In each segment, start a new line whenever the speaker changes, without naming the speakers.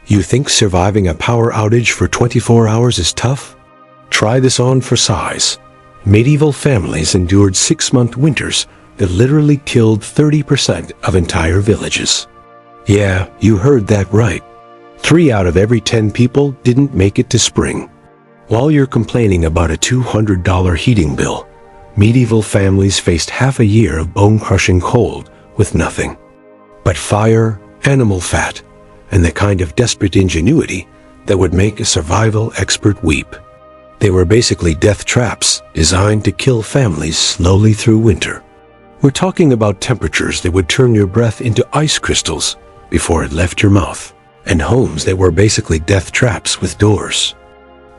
You think surviving a power outage for 24 hours is tough? Try this on for size. Medieval families endured 6-month winters that literally killed 30% of entire villages. Yeah, you heard that right. 3 out of every 10 people didn't make it to spring. While you're complaining about a $200 heating bill, medieval families faced half a year of bone-crushing cold with nothing but fire, animal fat, and the kind of desperate ingenuity that would make a survival expert weep. They were basically death traps designed to kill families slowly through winter. We're talking about temperatures that would turn your breath into ice crystals before it left your mouth, and homes that were basically death traps with doors.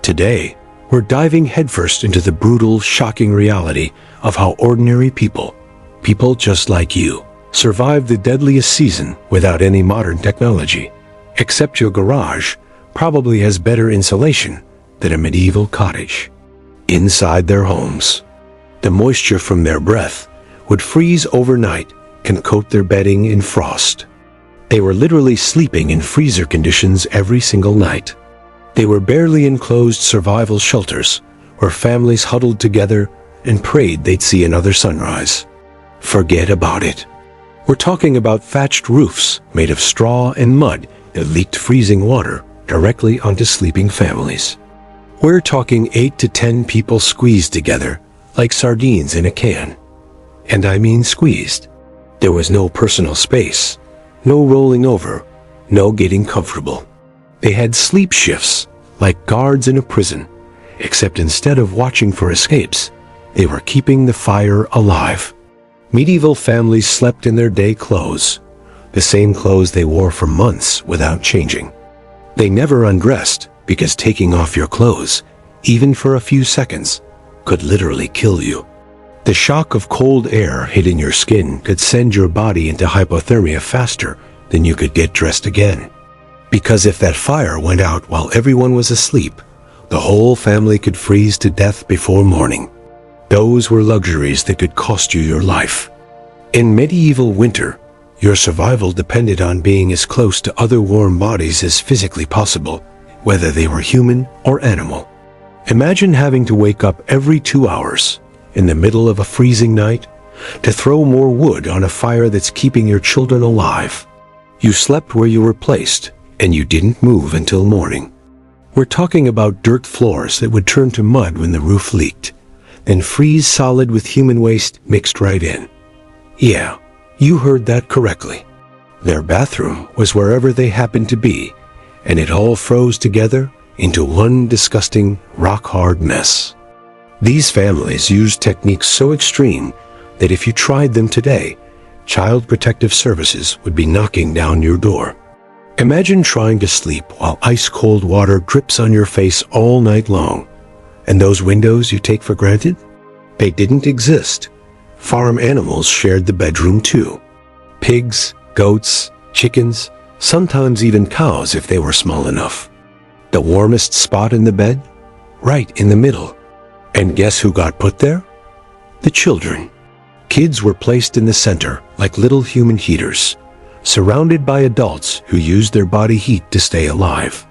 Today, we're diving headfirst into the brutal, shocking reality of how ordinary people just like you, survived the deadliest season without any modern technology, except your garage probably has better insulation than a medieval cottage. Inside their homes, the moisture from their breath would freeze overnight and coat their bedding in frost. They were literally sleeping in freezer conditions every single night. They were barely enclosed survival shelters where families huddled together and prayed they'd see another sunrise. Forget about it. We're talking about thatched roofs made of straw and mud that leaked freezing water directly onto sleeping families. We're talking 8 to 10 people squeezed together like sardines in a can. And I mean squeezed. There was no personal space, no rolling over, no getting comfortable. They had sleep shifts like guards in a prison, except instead of watching for escapes, they were keeping the fire alive. Medieval families slept in their day clothes, the same clothes they wore for months without changing. They never undressed because taking off your clothes, even for a few seconds, could literally kill you. The shock of cold air hitting your skin could send your body into hypothermia faster than you could get dressed again. Because if that fire went out while everyone was asleep, the whole family could freeze to death before morning. Those were luxuries that could cost you your life. In medieval winter, your survival depended on being as close to other warm bodies as physically possible, whether they were human or animal. Imagine having to wake up every 2 hours in the middle of a freezing night to throw more wood on a fire that's keeping your children alive. You slept where you were placed, and you didn't move until morning. We're talking about dirt floors that would turn to mud when the roof leaked, and freeze solid with human waste mixed right in. Yeah, you heard that correctly. Their bathroom was wherever they happened to be, and it all froze together into one disgusting, rock-hard mess. These families used techniques so extreme that if you tried them today, Child Protective Services would be knocking down your door. Imagine trying to sleep while ice-cold water drips on your face all night long. And those windows you take for granted? They didn't exist. Farm animals shared the bedroom too. Pigs, goats, chickens, sometimes even cows if they were small enough. The warmest spot in the bed? Right in the middle. And guess who got put there? The children. Kids were placed in the center like little human heaters, surrounded by adults who used their body heat to stay alive.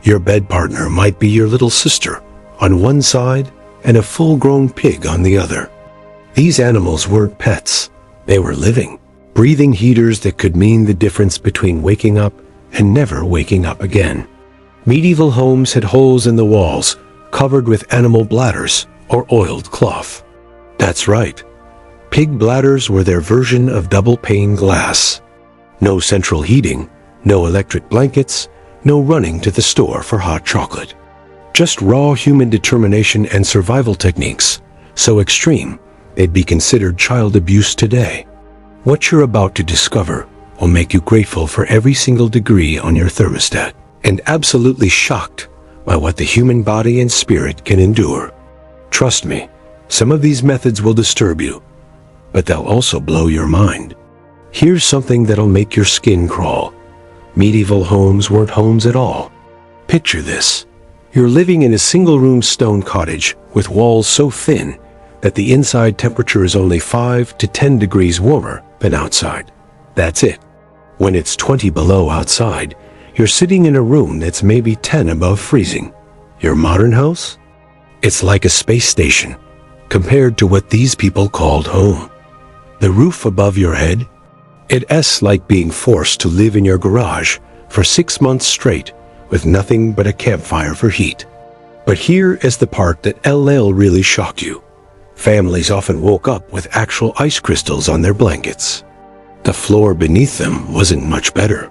Your bed partner might be your little sister on one side and a full-grown pig on the other. These animals weren't pets. They were living, breathing heaters that could mean the difference between waking up and never waking up again. Medieval homes had holes in the walls covered with animal bladders or oiled cloth. That's right. Pig bladders were their version of double-pane glass. No central heating, no electric blankets, no running to the store for hot chocolate. Just raw human determination and survival techniques, so extreme they'd be considered child abuse today. What you're about to discover will make you grateful for every single degree on your thermostat, and absolutely shocked by what the human body and spirit can endure. Trust me, some of these methods will disturb you, but they'll also blow your mind. Here's something that'll make your skin crawl. Medieval homes weren't homes at all. Picture this. You're living in a single-room stone cottage with walls so thin that the inside temperature is only 5 to 10 degrees warmer than outside. That's it. When it's 20 below outside, You're sitting in a room that's maybe 10 above freezing. Your modern house? It's like a space station compared to what these people called home. The roof above your head? It's like being forced to live in your garage for 6 months straight with nothing but a campfire for heat. But here is the part that LL really shocked you. Families often woke up with actual ice crystals on their blankets. The floor beneath them wasn't much better.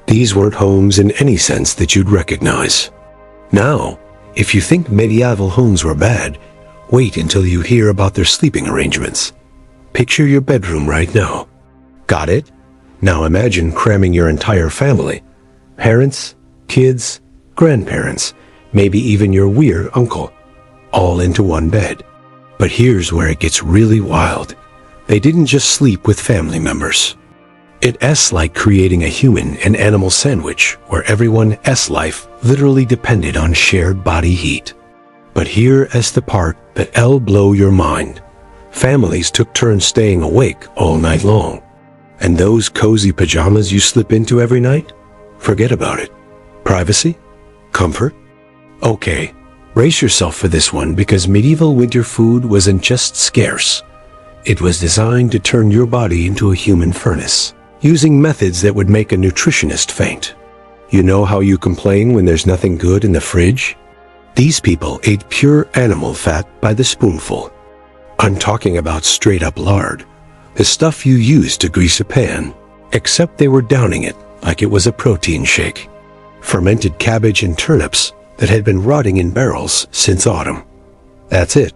These weren't homes in any sense that you'd recognize. Now, if you think medieval homes were bad, wait until you hear about their sleeping arrangements. Picture your bedroom right now. Got it? Now imagine cramming your entire family. Parents, kids, grandparents, maybe even your weird uncle, all into one bed. But here's where it gets really wild. They didn't just sleep with family members. It's like creating a human and animal sandwich where everyone's life literally depended on shared body heat. But here is the part that'll blow your mind. Families took turns staying awake all night long. And those cozy pajamas you slip into every night? Forget about it. Privacy? Comfort? Okay, brace yourself for this one because medieval winter food wasn't just scarce. It was designed to turn your body into a human furnace, using methods that would make a nutritionist faint. You know how you complain when there's nothing good in the fridge? These people ate pure animal fat by the spoonful. I'm talking about straight-up lard, the stuff you use to grease a pan, except they were downing it like it was a protein shake. Fermented cabbage and turnips that had been rotting in barrels since autumn. That's it.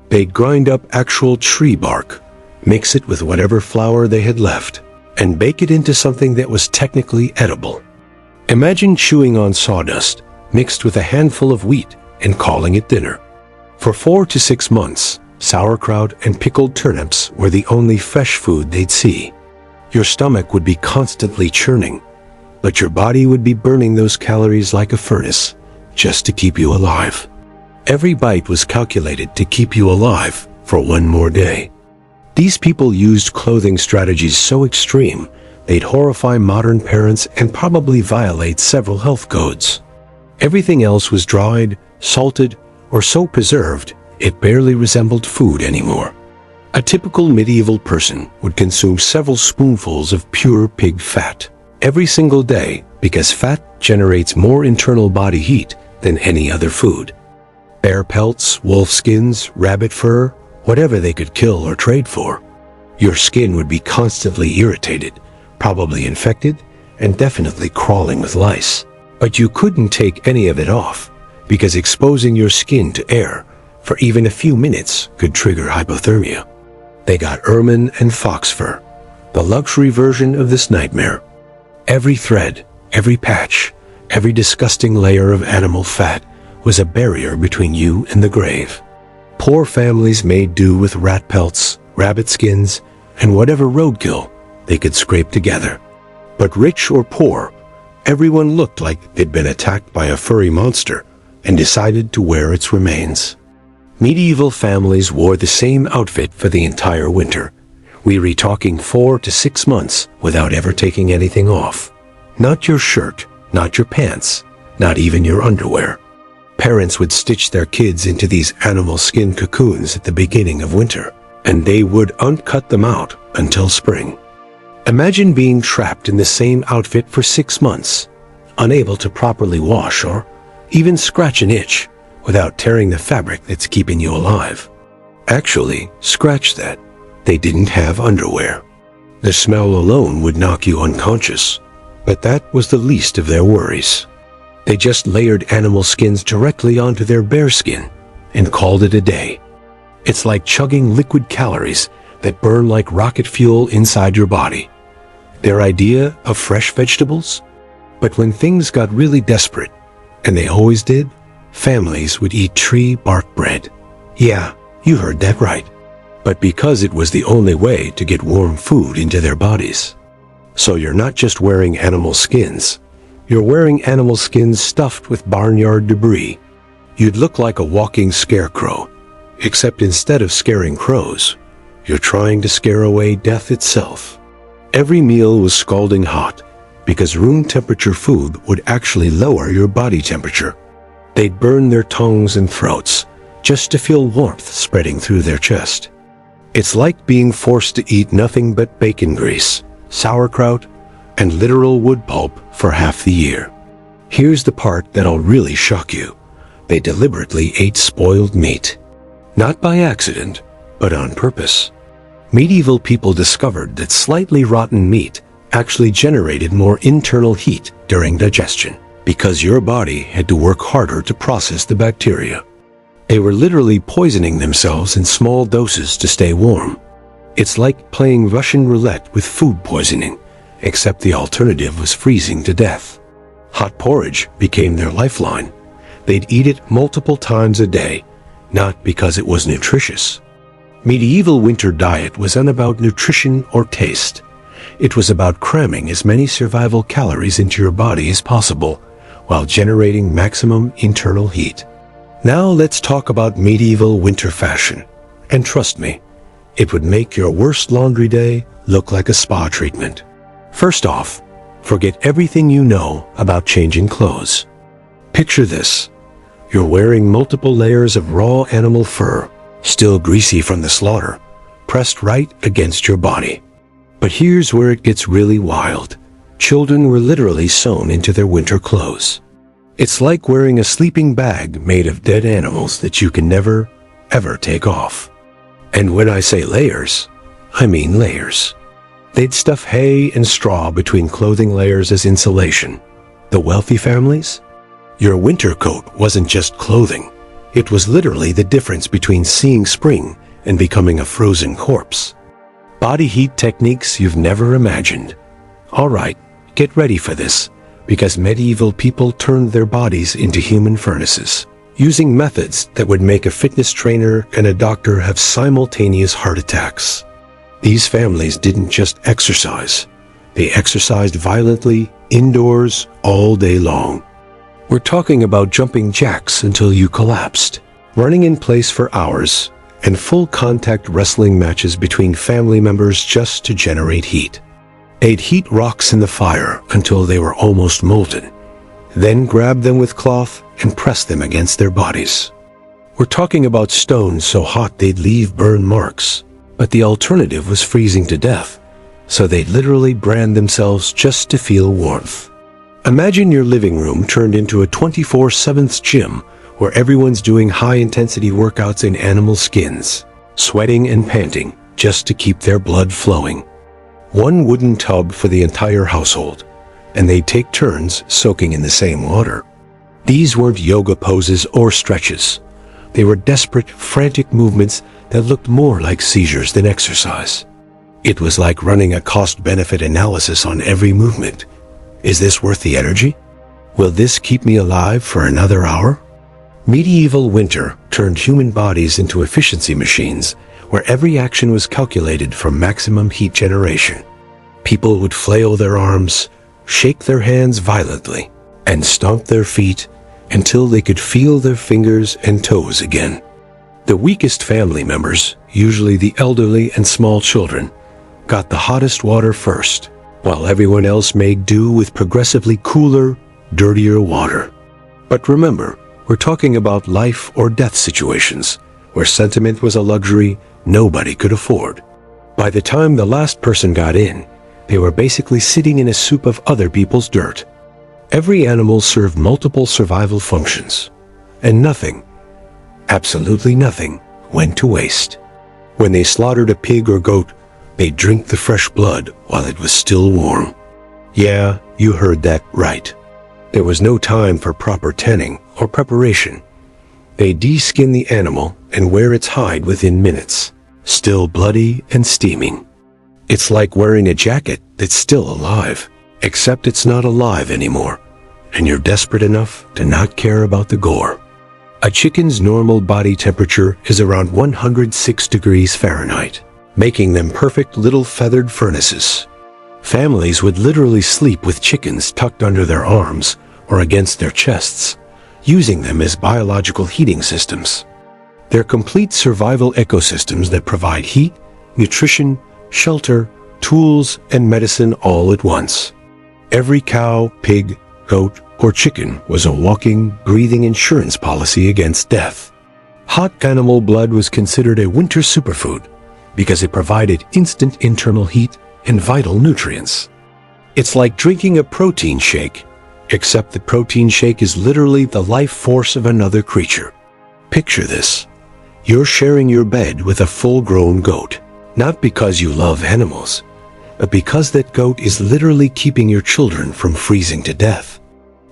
They'd grind up actual tree bark, mix it with whatever flour they had left, and bake it into something that was technically edible. Imagine chewing on sawdust mixed with a handful of wheat and calling it dinner. For 4 to 6 months, sauerkraut and pickled turnips were the only fresh food they'd see. Your stomach would be constantly churning, but your body would be burning those calories like a furnace just to keep you alive. Every bite was calculated to keep you alive for one more day. These people used clothing strategies so extreme, they'd horrify modern parents and probably violate several health codes. Everything else was dried, salted, or so preserved it barely resembled food anymore. A typical medieval person would consume several spoonfuls of pure pig fat every single day because fat generates more internal body heat than any other food. Bear pelts, wolf skins, rabbit fur, whatever they could kill or trade for. Your skin would be constantly irritated, probably infected, and definitely crawling with lice. But you couldn't take any of it off, because exposing your skin to air for even a few minutes could trigger hypothermia. They got ermine and fox fur, the luxury version of this nightmare. Every thread, every patch, every disgusting layer of animal fat was a barrier between you and the grave. Poor families made do with rat pelts, rabbit skins, and whatever roadkill they could scrape together. But rich or poor, everyone looked like they'd been attacked by a furry monster and decided to wear its remains. Medieval families wore the same outfit for the entire winter. We were talking 4 to 6 months without ever taking anything off. Not your shirt, not your pants, not even your underwear. Parents would stitch their kids into these animal skin cocoons at the beginning of winter, and they would uncut them out until spring. Imagine being trapped in the same outfit for 6 months, unable to properly wash or even scratch an itch without tearing the fabric that's keeping you alive. Actually, scratch that. They didn't have underwear. The smell alone would knock you unconscious, but that was the least of their worries. They just layered animal skins directly onto their bare skin and called it a day. It's like chugging liquid calories that burn like rocket fuel inside your body. Their idea of fresh vegetables? But when things got really desperate, and they always did, families would eat tree bark bread. Yeah, you heard that right. But because it was the only way to get warm food into their bodies. So you're not just wearing animal skins. You're wearing animal skins stuffed with barnyard debris. You'd look like a walking scarecrow, except instead of scaring crows, you're trying to scare away death itself. Every meal was scalding hot, because room temperature food would actually lower your body temperature. They'd burn their tongues and throats just to feel warmth spreading through their chest. It's like being forced to eat nothing but bacon grease, sauerkraut, and literal wood pulp for half the year. Here's the part that'll really shock you. They deliberately ate spoiled meat. Not by accident, but on purpose. Medieval people discovered that slightly rotten meat actually generated more internal heat during digestion, because your body had to work harder to process the bacteria. They were literally poisoning themselves in small doses to stay warm. It's like playing Russian roulette with food poisoning, except the alternative was freezing to death. Hot porridge became their lifeline. They'd eat it multiple times a day, not because it was nutritious. Medieval winter diet wasn't about nutrition or taste. It was about cramming as many survival calories into your body as possible, while generating maximum internal heat. Now let's talk about medieval winter fashion. And trust me, it would make your worst laundry day look like a spa treatment. First off, forget everything you know about changing clothes. Picture this. You're wearing multiple layers of raw animal fur, still greasy from the slaughter, pressed right against your body. But here's where it gets really wild. Children were literally sewn into their winter clothes. It's like wearing a sleeping bag made of dead animals that you can never, ever take off. And when I say layers, I mean layers. They'd stuff hay and straw between clothing layers as insulation. The wealthy families? Your winter coat wasn't just clothing. It was literally the difference between seeing spring and becoming a frozen corpse. Body heat techniques you've never imagined. All right, get ready for this, because medieval people turned their bodies into human furnaces, using methods that would make a fitness trainer and a doctor have simultaneous heart attacks. These families didn't just exercise. They exercised violently, indoors, all day long. We're talking about jumping jacks until you collapsed, running in place for hours, and full contact wrestling matches between family members just to generate heat. They'd heat rocks in the fire until they were almost molten, then grab them with cloth and press them against their bodies. We're talking about stones so hot they'd leave burn marks, but the alternative was freezing to death, so they'd literally brand themselves just to feel warmth. Imagine your living room turned into a 24/7 gym where everyone's doing high-intensity workouts in animal skins, sweating and panting just to keep their blood flowing. One wooden tub for the entire household, and they'd take turns soaking in the same water. These weren't yoga poses or stretches. They were desperate, frantic movements that looked more like seizures than exercise. It was like running a cost-benefit analysis on every movement. Is this worth the energy? Will this keep me alive for another hour? Medieval winter turned human bodies into efficiency machines where every action was calculated for maximum heat generation. People would flail their arms, shake their hands violently, and stomp their feet until they could feel their fingers and toes again. The weakest family members, usually the elderly and small children, got the hottest water first, while everyone else made do with progressively cooler, dirtier water. But remember, we're talking about life or death situations, where sentiment was a luxury nobody could afford. By the time the last person got in, they were basically sitting in a soup of other people's dirt. Every animal served multiple survival functions, and nothing, absolutely nothing, went to waste. When they slaughtered a pig or goat, they'd drink the fresh blood while it was still warm. Yeah, you heard that right. There was no time for proper tanning or preparation. They de-skin the animal and wear its hide within minutes, still bloody and steaming. It's like wearing a jacket that's still alive, except it's not alive anymore, and you're desperate enough to not care about the gore. A chicken's normal body temperature is around 106 degrees Fahrenheit, making them perfect little feathered furnaces. Families would literally sleep with chickens tucked under their arms or against their chests, using them as biological heating systems. They're complete survival ecosystems that provide heat, nutrition, shelter, tools, and medicine all at once. Every cow, pig, goat, or chicken was a walking, breathing insurance policy against death. Hot animal blood was considered a winter superfood because it provided instant internal heat and vital nutrients. It's like drinking a protein shake, except the protein shake is literally the life force of another creature. Picture this. You're sharing your bed with a full-grown goat, not because you love animals, but because that goat is literally keeping your children from freezing to death.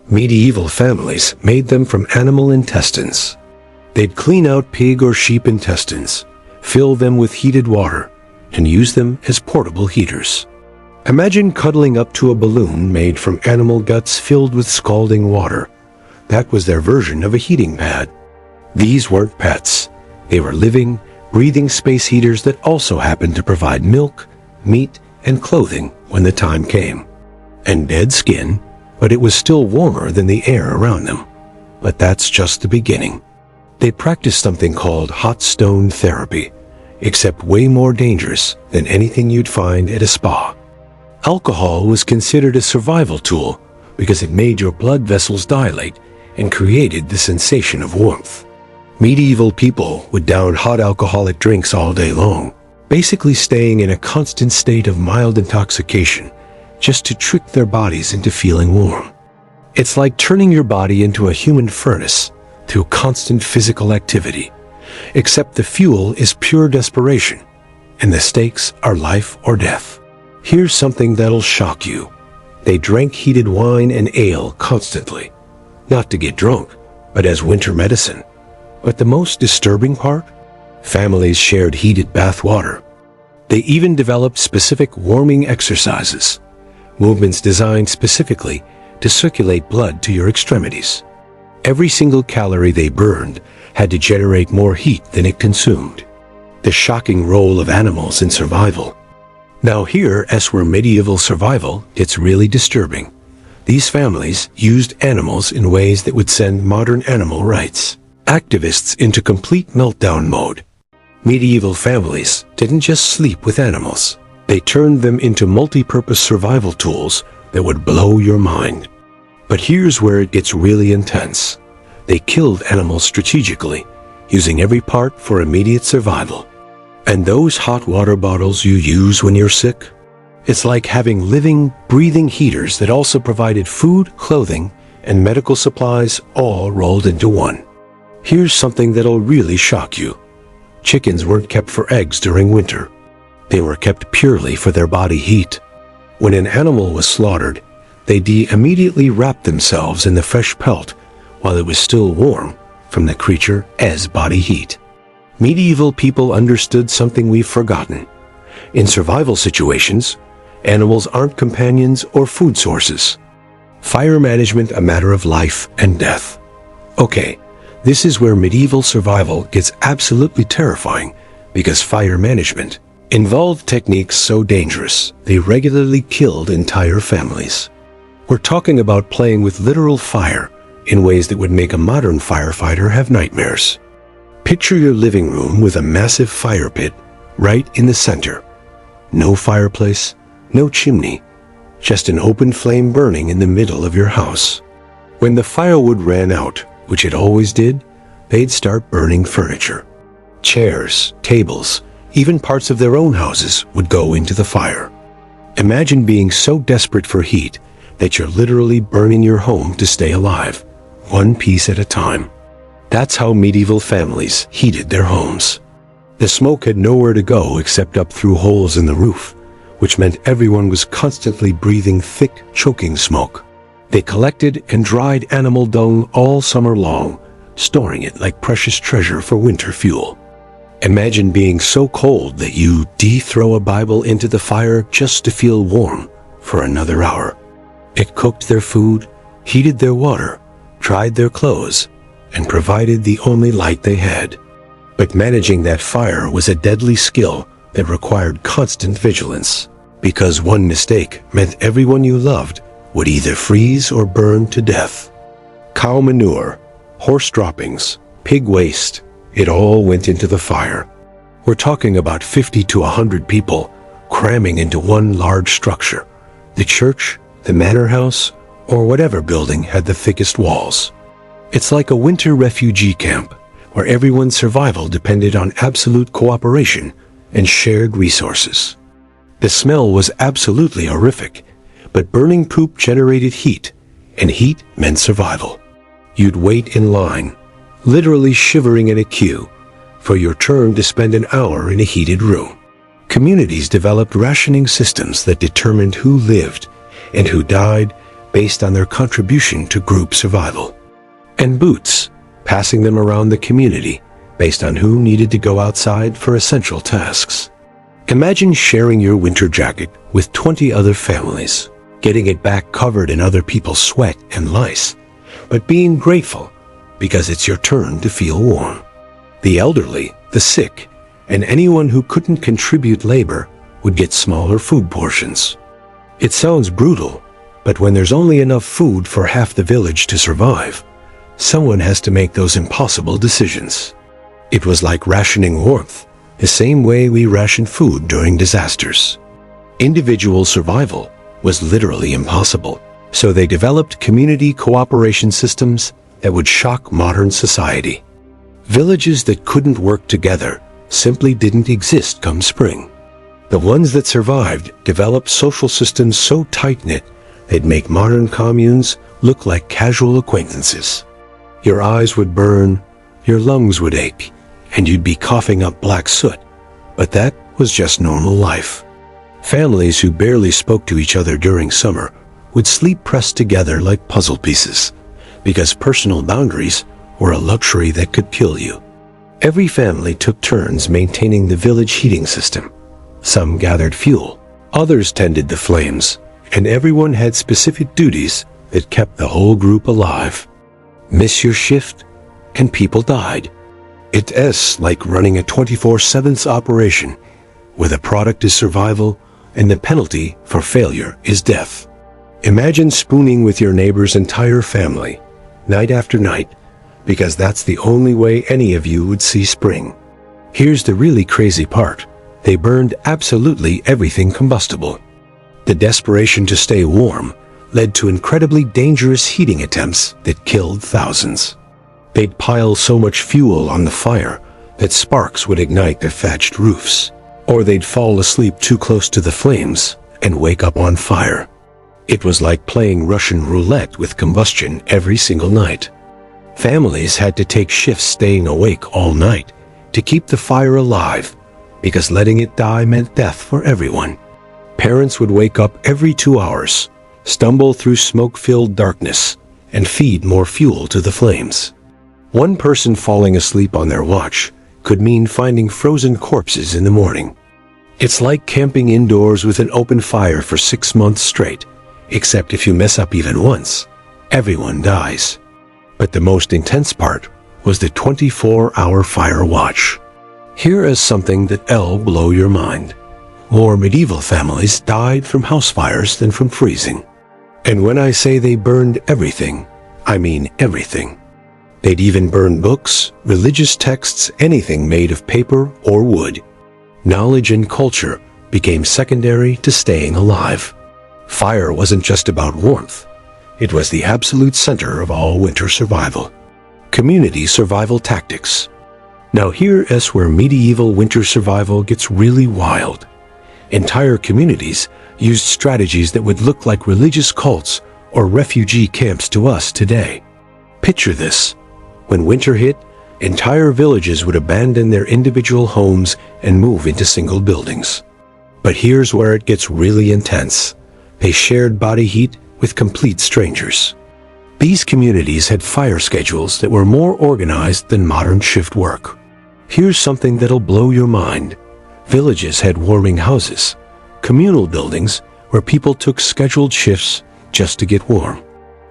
Medieval families made them from animal intestines. They'd clean out pig or sheep intestines, fill them with heated water, and use them as portable heaters. Imagine cuddling up to a balloon made from animal guts filled with scalding water. That was their version of a heating pad. These weren't pets. They were living, breathing space heaters that also happened to provide milk, meat, and clothing when the time came. And dead skin, but it was still warmer than the air around them. But that's just the beginning. They practiced something called hot stone therapy, except way more dangerous than anything you'd find at a spa. Alcohol was considered a survival tool because it made your blood vessels dilate and created the sensation of warmth. Medieval people would down hot alcoholic drinks all day long, basically staying in a constant state of mild intoxication just to trick their bodies into feeling warm. It's like turning your body into a human furnace through constant physical activity, except the fuel is pure desperation, and the stakes are life or death. Here's something that'll shock you. They drank heated wine and ale constantly, not to get drunk, but as winter medicine. But the most disturbing part? Families shared heated bath water. They even developed specific warming exercises, movements designed specifically to circulate blood to your extremities. Every single calorie they burned had to generate more heat than it consumed. The shocking role of animals in survival. Now here, as where medieval survival gets really disturbing. These families used animals in ways that would send modern animal rights activists into complete meltdown mode. Medieval families didn't just sleep with animals. They turned them into multi-purpose survival tools that would blow your mind. But here's where it gets really intense. They killed animals strategically, using every part for immediate survival. And those hot water bottles you use when you're sick? It's like having living, breathing heaters that also provided food, clothing, and medical supplies all rolled into one. Here's something that'll really shock you. Chickens weren't kept for eggs during winter. They were kept purely for their body heat. When an animal was slaughtered, they immediately wrapped themselves in the fresh pelt while it was still warm from the creature as body heat. Medieval people understood something we've forgotten. In survival situations, animals aren't companions or food sources. Fire management a matter of life and death. Okay, this is where medieval survival gets absolutely terrifying because fire management involved techniques so dangerous they regularly killed entire families. We're talking about playing with literal fire in ways that would make a modern firefighter have nightmares. Picture your living room with a massive fire pit right in the center. No fireplace, no chimney, just an open flame burning in the middle of your house. When the firewood ran out, which it always did, they'd start burning furniture. Chairs, tables, even parts of their own houses would go into the fire. Imagine being so desperate for heat that you're literally burning your home to stay alive, one piece at a time. That's how medieval families heated their homes. The smoke had nowhere to go except up through holes in the roof, which meant everyone was constantly breathing thick, choking smoke. They collected and dried animal dung all summer long, storing it like precious treasure for winter fuel. Imagine being so cold that you throw a Bible into the fire just to feel warm for another hour. It cooked their food, heated their water, dried their clothes, and provided the only light they had. But managing that fire was a deadly skill that required constant vigilance, because one mistake meant everyone you loved would either freeze or burn to death. Cow manure, horse droppings, pig waste, it all went into the fire. We're talking about 50 to 100 people cramming into one large structure, the church, the manor house, or whatever building had the thickest walls. It's like a winter refugee camp where everyone's survival depended on absolute cooperation and shared resources. The smell was absolutely horrific, but burning poop generated heat, and heat meant survival. You'd wait in line, literally shivering in a queue, for your turn to spend an hour in a heated room. Communities developed rationing systems that determined who lived and who died based on their contribution to group survival. And boots, passing them around the community based on who needed to go outside for essential tasks. Imagine sharing your winter jacket with 20 other families, getting it back covered in other people's sweat and lice, but being grateful because it's your turn to feel warm. The elderly, the sick, and anyone who couldn't contribute labor would get smaller food portions. It sounds brutal, but when there's only enough food for half the village to survive, someone has to make those impossible decisions. It was like rationing warmth, the same way we ration food during disasters. Individual survival was literally impossible, so they developed community cooperation systems that would shock modern society. Villages that couldn't work together simply didn't exist come spring. The ones that survived developed social systems so tight-knit they'd make modern communes look like casual acquaintances. Your eyes would burn, your lungs would ache, and you'd be coughing up black soot, but that was just normal life. Families who barely spoke to each other during summer would sleep pressed together like puzzle pieces, because personal boundaries were a luxury that could kill you. Every family took turns maintaining the village heating system. Some gathered fuel, others tended the flames, and everyone had specific duties that kept the whole group alive. Miss your shift, and people died. It's like running a 24/7 operation, where the product is survival and the penalty for failure is death. Imagine spooning with your neighbor's entire family, night after night, because that's the only way any of you would see spring. Here's the really crazy part. They burned absolutely everything combustible. The desperation to stay warm led to incredibly dangerous heating attempts that killed thousands. They'd pile so much fuel on the fire that sparks would ignite the thatched roofs, or they'd fall asleep too close to the flames and wake up on fire. It was like playing Russian roulette with combustion every single night. Families had to take shifts staying awake all night to keep the fire alive, because letting it die meant death for everyone. Parents would wake up every 2 hours, stumble through smoke-filled darkness, and feed more fuel to the flames. One person falling asleep on their watch could mean finding frozen corpses in the morning. It's like camping indoors with an open fire for 6 months straight, except if you mess up even once, everyone dies. But the most intense part was the 24-hour fire watch. Here is something that'll blow your mind. More medieval families died from house fires than from freezing. And when I say they burned everything, I mean everything. They'd even burn books, religious texts, anything made of paper or wood. Knowledge and culture became secondary to staying alive. Fire wasn't just about warmth. It was the absolute center of all winter survival. Community survival tactics. Now here is where medieval winter survival gets really wild. Entire communities used strategies that would look like religious cults or refugee camps to us today. Picture this. When winter hit, entire villages would abandon their individual homes and move into single buildings. But here's where it gets really intense. They shared body heat with complete strangers. These communities had fire schedules that were more organized than modern shift work. Here's something that'll blow your mind. Villages had warming houses, communal buildings where people took scheduled shifts just to get warm.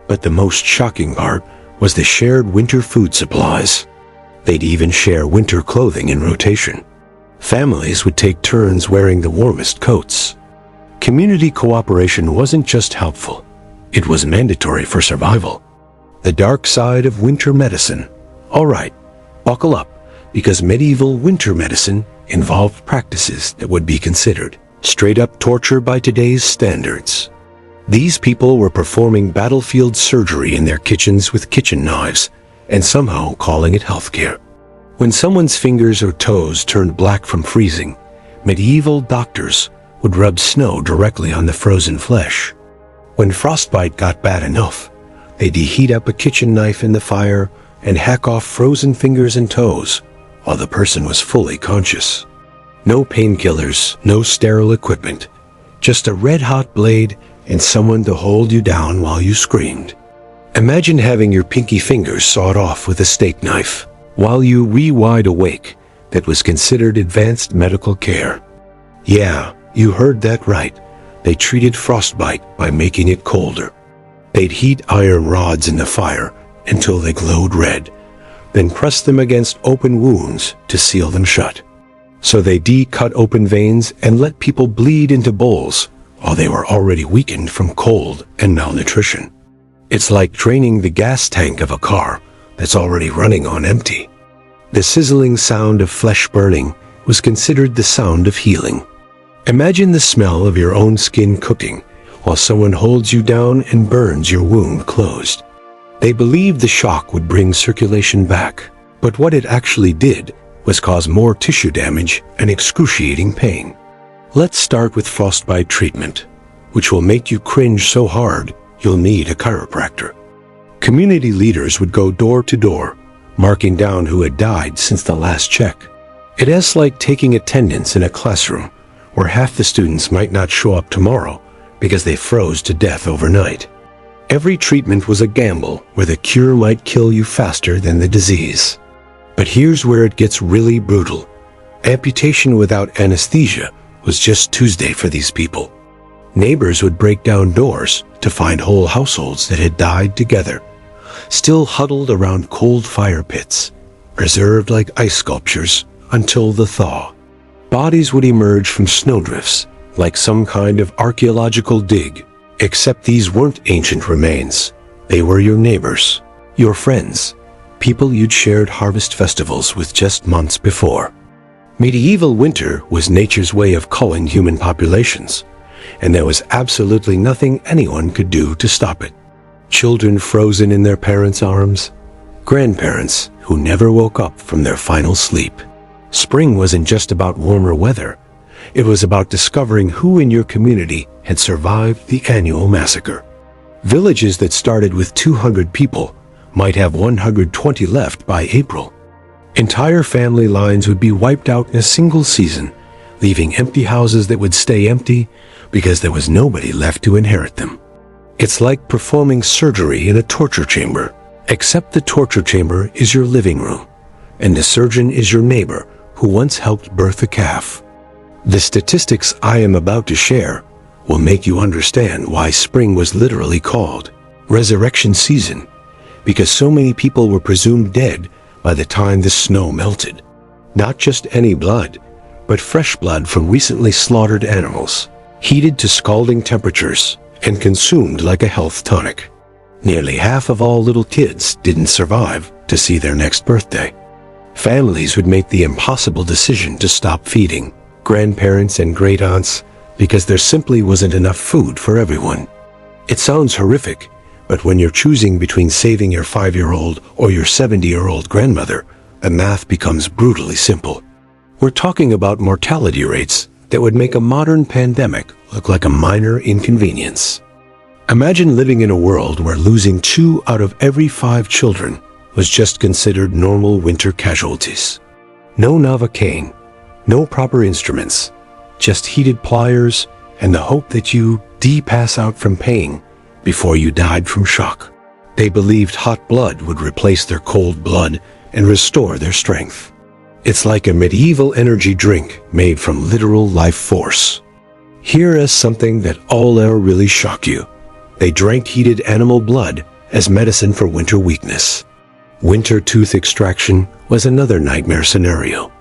But the most shocking part was the shared winter food supplies. They'd even share winter clothing in rotation. Families would take turns wearing the warmest coats. Community cooperation wasn't just helpful, it was mandatory for survival. The dark side of winter medicine. All right, buckle up, because medieval winter medicine involved practices that would be considered straight-up torture by today's standards. These people were performing battlefield surgery in their kitchens with kitchen knives and somehow calling it healthcare. When someone's fingers or toes turned black from freezing, medieval doctors would rub snow directly on the frozen flesh. When frostbite got bad enough, they'd heat up a kitchen knife in the fire and hack off frozen fingers and toes while the person was fully conscious. No painkillers, no sterile equipment, just a red-hot blade and someone to hold you down while you screamed. Imagine having your pinky fingers sawed off with a steak knife while you were wide awake. That was considered advanced medical care. Yeah, you heard that right. They treated frostbite by making it colder. They'd heat iron rods in the fire until they glowed red, then press them against open wounds to seal them shut. So they cut open veins and let people bleed into bowls while they were already weakened from cold and malnutrition. It's like draining the gas tank of a car that's already running on empty. The sizzling sound of flesh burning was considered the sound of healing. Imagine the smell of your own skin cooking while someone holds you down and burns your wound closed. They believed the shock would bring circulation back, but what it actually did was cause more tissue damage and excruciating pain. Let's start with frostbite treatment, which will make you cringe so hard you'll need a chiropractor. Community leaders would go door to door, marking down who had died since the last check. It is like taking attendance in a classroom where half the students might not show up tomorrow because they froze to death overnight. Every treatment was a gamble where the cure might kill you faster than the disease. But here's where it gets really brutal. Amputation without anesthesia was just Tuesday for these people. Neighbors would break down doors to find whole households that had died together, still huddled around cold fire pits, preserved like ice sculptures until the thaw. Bodies would emerge from snowdrifts like some kind of archaeological dig, except these weren't ancient remains. They were your neighbors, your friends, people you'd shared harvest festivals with just months before. Medieval winter was nature's way of culling human populations, and there was absolutely nothing anyone could do to stop it. Children frozen in their parents' arms, grandparents who never woke up from their final sleep. Spring wasn't just about warmer weather. It was about discovering who in your community had survived the annual massacre. Villages that started with 200 people might have 120 left by April. Entire family lines would be wiped out in a single season, leaving empty houses that would stay empty because there was nobody left to inherit them. It's like performing surgery in a torture chamber, except the torture chamber is your living room, and the surgeon is your neighbor who once helped birth a calf. The statistics I am about to share will make you understand why spring was literally called resurrection season, because so many people were presumed dead by the time the snow melted. Not just any blood, but fresh blood from recently slaughtered animals, heated to scalding temperatures and consumed like a health tonic. Nearly half of all little kids didn't survive to see their next birthday. Families would make the impossible decision to stop feeding grandparents and great-aunts because there simply wasn't enough food for everyone. It sounds horrific, but when you're choosing between saving your 5-year-old or your 70-year-old grandmother, the math becomes brutally simple. We're talking about mortality rates that would make a modern pandemic look like a minor inconvenience. Imagine living in a world where losing 2 out of every 5 children was just considered normal winter casualties. No Novocaine, no proper instruments, just heated pliers and the hope that you pass out from pain before you died from shock. They believed hot blood would replace their cold blood and restore their strength. It's like a medieval energy drink made from literal life force. Here is something that all really shock you. They drank heated animal blood as medicine for winter weakness. Winter tooth extraction was another nightmare scenario.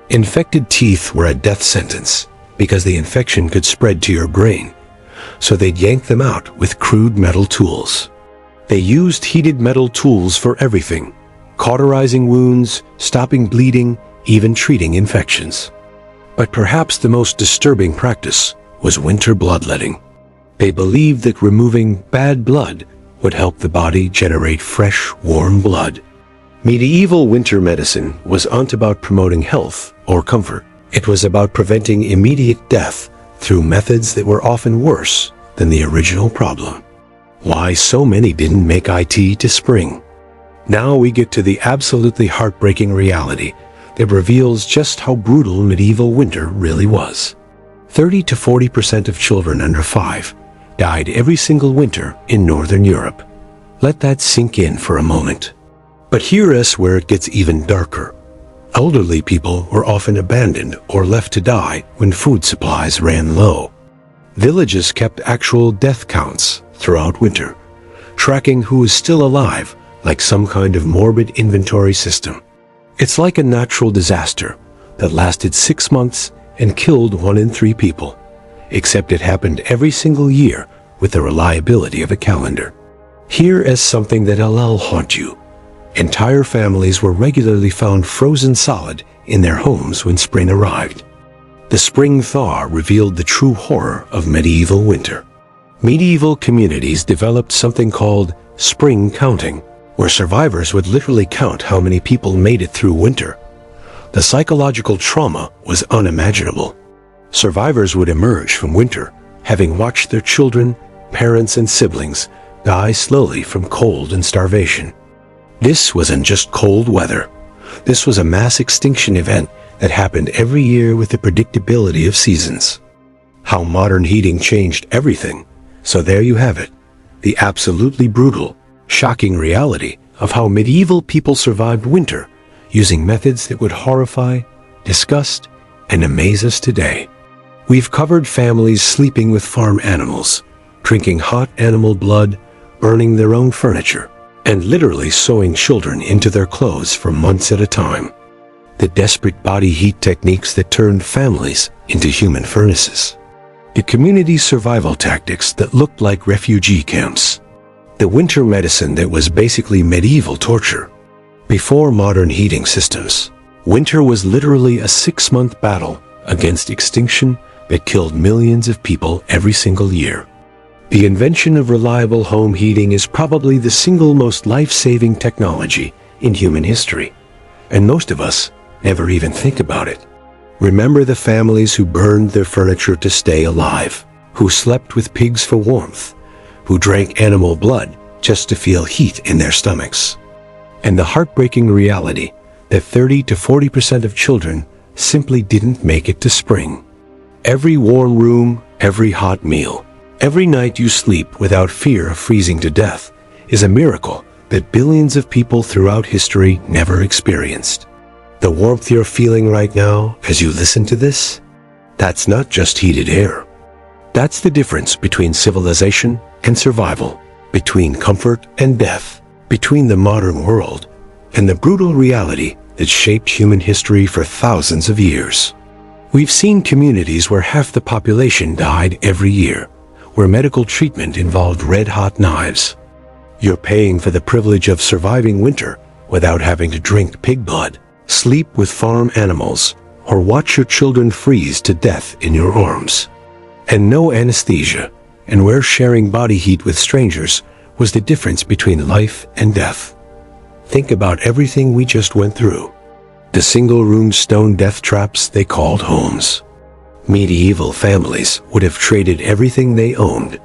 Infected teeth were a death sentence because the infection could spread to your brain, so they'd yank them out with crude metal tools. They used heated metal tools for everything, cauterizing wounds, stopping bleeding, even treating infections. But perhaps the most disturbing practice was winter bloodletting. They believed that removing bad blood would help the body generate fresh, warm blood. Medieval winter medicine wasn't about promoting health or comfort. It was about preventing immediate death through methods that were often worse than the original problem. Why so many didn't make it to spring. Now we get to the absolutely heartbreaking reality that reveals just how brutal medieval winter really was. 30 to 40% of children under 5 died every single winter in Northern Europe. Let that sink in for a moment. But here is where it gets even darker. Elderly people were often abandoned or left to die when food supplies ran low. Villages kept actual death counts throughout winter, tracking who is still alive like some kind of morbid inventory system. It's like a natural disaster that lasted 6 months and killed 1 in 3 people, except it happened every single year with the reliability of a calendar. Here is something that'll haunt you. Entire families were regularly found frozen solid in their homes when spring arrived. The spring thaw revealed the true horror of medieval winter. Medieval communities developed something called spring counting, where survivors would literally count how many people made it through winter. The psychological trauma was unimaginable. Survivors would emerge from winter, having watched their children, parents, and siblings die slowly from cold and starvation. This wasn't just cold weather. This was a mass extinction event that happened every year with the predictability of seasons. How modern heating changed everything. So there you have it, the absolutely brutal, shocking reality of how medieval people survived winter using methods that would horrify, disgust, and amaze us today. We've covered families sleeping with farm animals, drinking hot animal blood, burning their own furniture, and literally sewing children into their clothes for months at a time. The desperate body heat techniques that turned families into human furnaces. The community survival tactics that looked like refugee camps. The winter medicine that was basically medieval torture. Before modern heating systems, winter was literally a 6-month battle against extinction that killed millions of people every single year. The invention of reliable home heating is probably the single most life-saving technology in human history, and most of us never even think about it. Remember the families who burned their furniture to stay alive, who slept with pigs for warmth, who drank animal blood just to feel heat in their stomachs. And the heartbreaking reality that 30 to 40% of children simply didn't make it to spring. Every warm room, every hot meal, every night you sleep without fear of freezing to death is a miracle that billions of people throughout history never experienced. The warmth you're feeling right now as you listen to this, that's not just heated air. That's the difference between civilization and survival, between comfort and death, between the modern world and the brutal reality that shaped human history for thousands of years. We've seen communities where half the population died every year, where medical treatment involved red-hot knives. You're paying for the privilege of surviving winter without having to drink pig blood, sleep with farm animals, or watch your children freeze to death in your arms. And no anesthesia, and where sharing body heat with strangers was the difference between life and death. Think about everything we just went through. The single-room stone death traps they called homes. Medieval families would have traded everything they owned,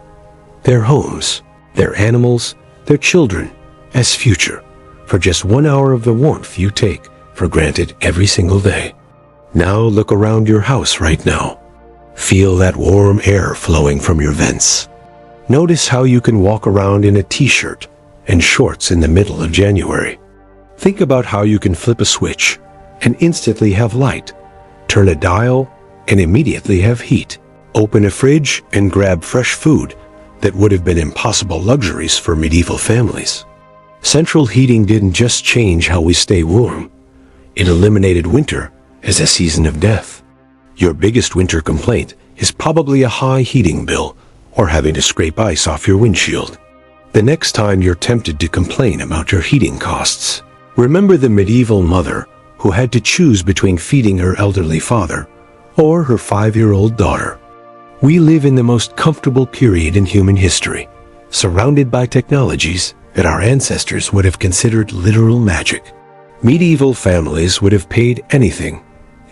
their homes, their animals, their children, as future, for just 1 hour of the warmth you take for granted every single day. Now look around your house right now. Feel that warm air flowing from your vents. Notice how you can walk around in a t-shirt and shorts in the middle of January. Think about how you can flip a switch and instantly have light, turn a dial and immediately have heat, open a fridge and grab fresh food that would have been impossible luxuries for medieval families. Central heating didn't just change how we stay warm. It eliminated winter as a season of death. Your biggest winter complaint is probably a high heating bill or having to scrape ice off your windshield. The next time you're tempted to complain about your heating costs, remember the medieval mother who had to choose between feeding her elderly father or her 5-year-old daughter. We live in the most comfortable period in human history, surrounded by technologies that our ancestors would have considered literal magic. Medieval families would have paid anything,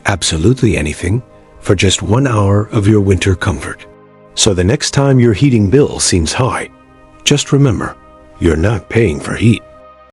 absolutely anything, for just 1 hour of your winter comfort. So the next time your heating bill seems high, just remember, you're not paying for heat.